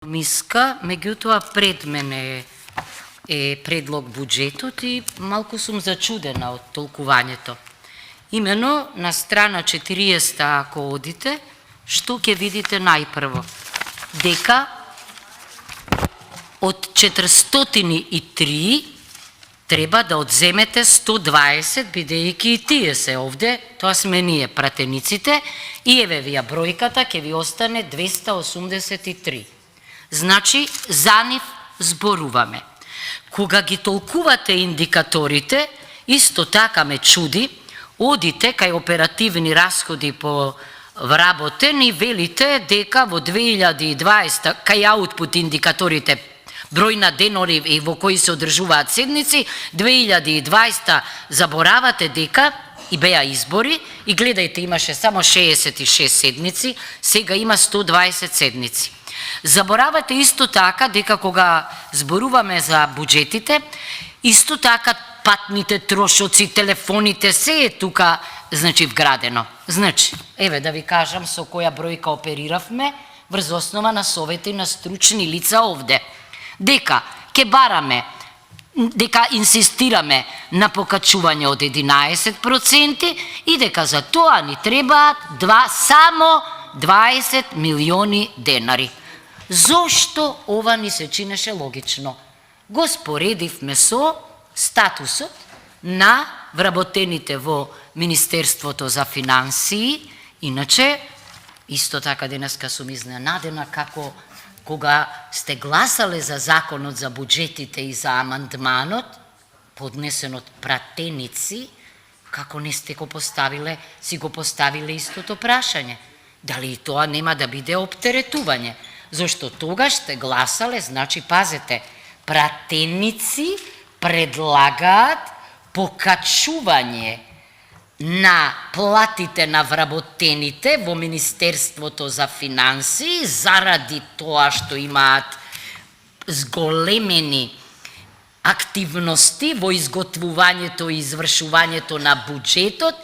Миска, меѓутоа пред мене е предлог буџетот и малку сум зачудена од толкувањето. Имено на страна 40, ако одите, што ќе видите најпрво? Дека од 403 треба да одземете 120, бидејќи и тие се овде, тоа сме ние пратениците, и еве ви ја бројката, ќе ви остане 283. Значи, за нив зборуваме. Кога ги толкувате индикаторите, исто така ме чуди, одите кај оперативни расходи по вработен и велите дека во 2020, кај аутпут индикаторите, број на денови и во кои се одржуваат седници, 2020 заборавате дека и беа избори, и гледајте, имаше само 66 седници, сега има 120 седници. Заборавате исто така дека кога зборуваме за буџетите, исто така патните трошоци, телефоните, се е тука, значи, вградено. Значи, еве да ви кажам со која бројка опериравме врз основа на совети на стручни лица овде. Дека ќе бараме, дека инсистираме на покачување од 11% и дека за тоа ни требаат само 20 милиони денари. Зошто ова ни се чинеше логично? Го споредивме со статусот на вработените во Министерството за финансии. Иначе, исто така денеска сум изненадена како кога сте гласале за законот за буџетите и за амандманот, поднесен од пратеници, како не сте го поставиле, си го поставиле истото прашање. Дали и тоа нема да биде оптеретување? Зошто тогаш сте гласале, значи, пазете, пратеници предлагаат покачување на платите на вработените во Министерството за финансии заради тоа што имаат зголемени активности во изготвувањето и извршувањето на буџетот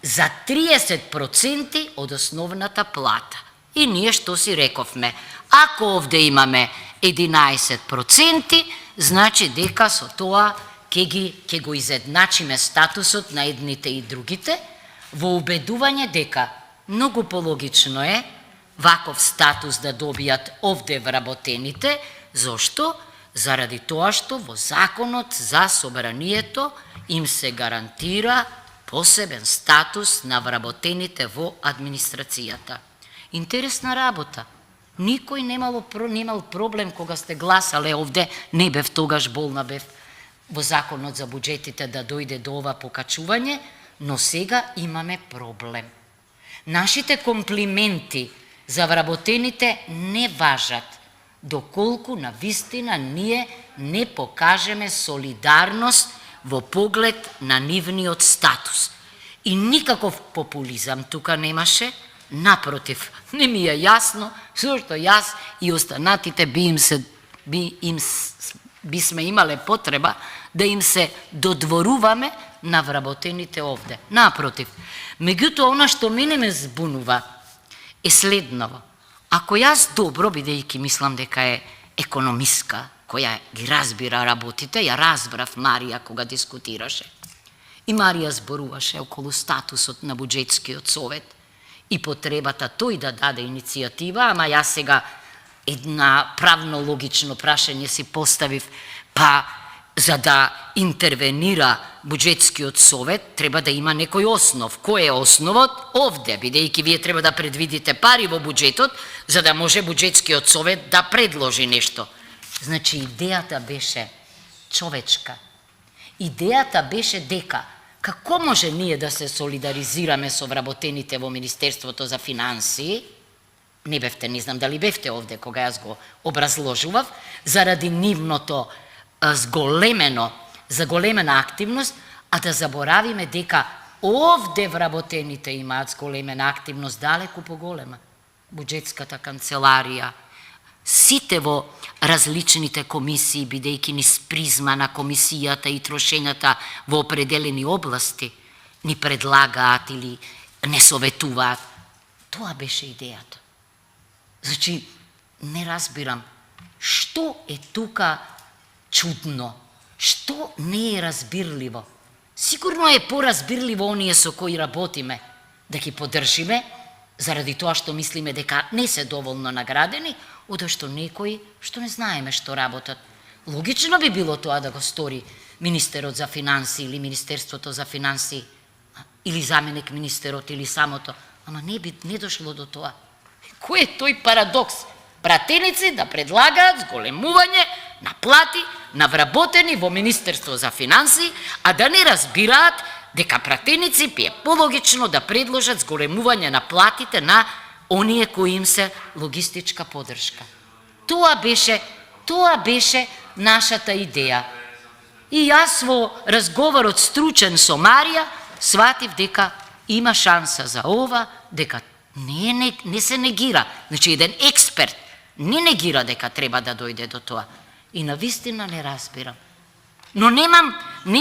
за 30% од основната плата. И ние што си рековме? Ако овде имаме 11%, значи дека со тоа ќе го изедначиме статусот на едните и другите, во убедување дека многу пологично е ваков статус да добијат овде вработените. Зошто? Заради тоа што во законот за собранието им се гарантира посебен статус на вработените во администрацијата. Интересна работа. Никој немал проблем кога сте гласале овде, не бев тогаш болна, бев во законот за буџетите да дојде до ова покачување, но сега имаме проблем. Нашите комплименти за вработените не важат доколку на вистина ние не покажеме солидарност во поглед на нивниот статус. И никаков популизам тука немаше. Напротив, не ми е јасно зашто јас и останатите бисме имале потреба да им се додворуваме на вработените овде. Напротив. Меѓутоа, она што мене ме збунува е следново. Ако јас добро, бидејќи мислам дека е економистка, која ги разбира работите, ја разбрав Марија кога дискутираше. И Марија зборуваше околу статусот на буџетскиот совет и потребата тој да даде иницијатива, ама јас сега една правно-логично прашање си поставив, па за да интервенира буџетскиот совет треба да има некој основ. Кој е основот? Овде, бидејќи вие треба да предвидите пари во буџетот, за да може буџетскиот совет да предложи нешто. Значи, идејата беше човечка. Идејата беше дека како може ние да се солидаризираме со вработените во Министерството за финансии? Не бевте, не знам дали бевте овде кога јас го образложував, заради нивното заголемена активност, а да заборавиме дека овде вработените имаат зголемена активност далеку поголема. Буџетската канцеларија, сите во различните комисии, бидејќи низ призма на комисијата и трошењата во определени области, ни предлагаат или не советуваат. Тоа беше идејата. Значи, не разбирам Што е тука чудно? Што не е разбирливо? Сигурно е поразбирливо оние со кои работиме, да ги поддржиме, заради тоа што мислиме дека не се доволно наградени, одо што некои што не знаеме што работат. Логично би било тоа да го стори министерот за финансии или Министерството за финансии, или заменик министерот или самото, ама не дошло до тоа. Кој е тој парадокс? Пратеници да предлагаат зголемување на плати на вработени во Министерство за финансии, а да не разбираат дека пратеници би е пологично да предложат зголемување на платите на оние кои им се логистичка поддршка. Тоа беше нашата идеја. И јас во разговорот стручен со Марија сватив дека има шанса за ова, дека не се негира. Значи, еден експерт не негира дека треба да дојде до тоа. И навистина не разбирам. Но не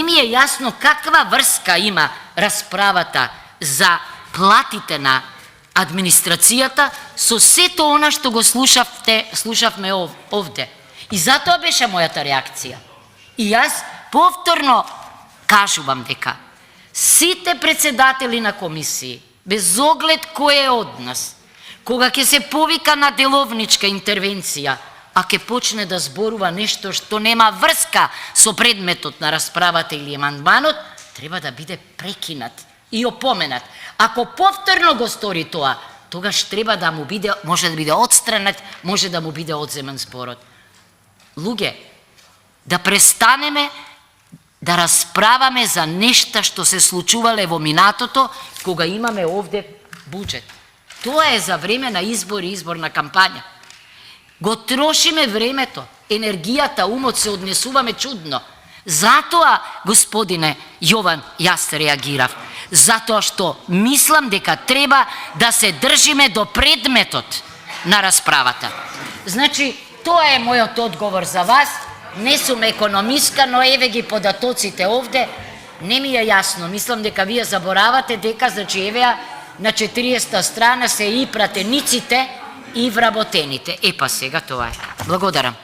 ми е јасно каква врска има расправата за платите на администрацијата со сето она што го слушавме овде. И затоа беше мојата реакција. И јас повторно кажувам дека сите председатели на комисии, без оглед кој е од нас, кога ќе се повика на деловничка интервенција, а ќе почне да зборува нешто што нема врска со предметот на расправата или амандманот, треба да биде прекинат и опоменат. Ако повторно го стори тоа, тогаш треба да му биде, може да биде отстранет, може да му биде одземен зборот. Луѓе, да престанеме да расправаме за нешта што се случувале во минатото, кога имаме овде буџет. Тоа е за време на избори, изборна кампања. Го трошиме времето, енергијата, умот, се однесуваме чудно. Затоа, господине Јован, јас реагирав. Затоа што мислам дека треба да се држиме до предметот на расправата. Значи, тоа е мојот одговор за вас. Не сум економистка, но еве ги податоците овде. Не ми е јасно. Мислам дека вие заборавате дека, значи, еве на 40-та страна се и пратениците и вработените. Епа сега тоа е. Благодарам.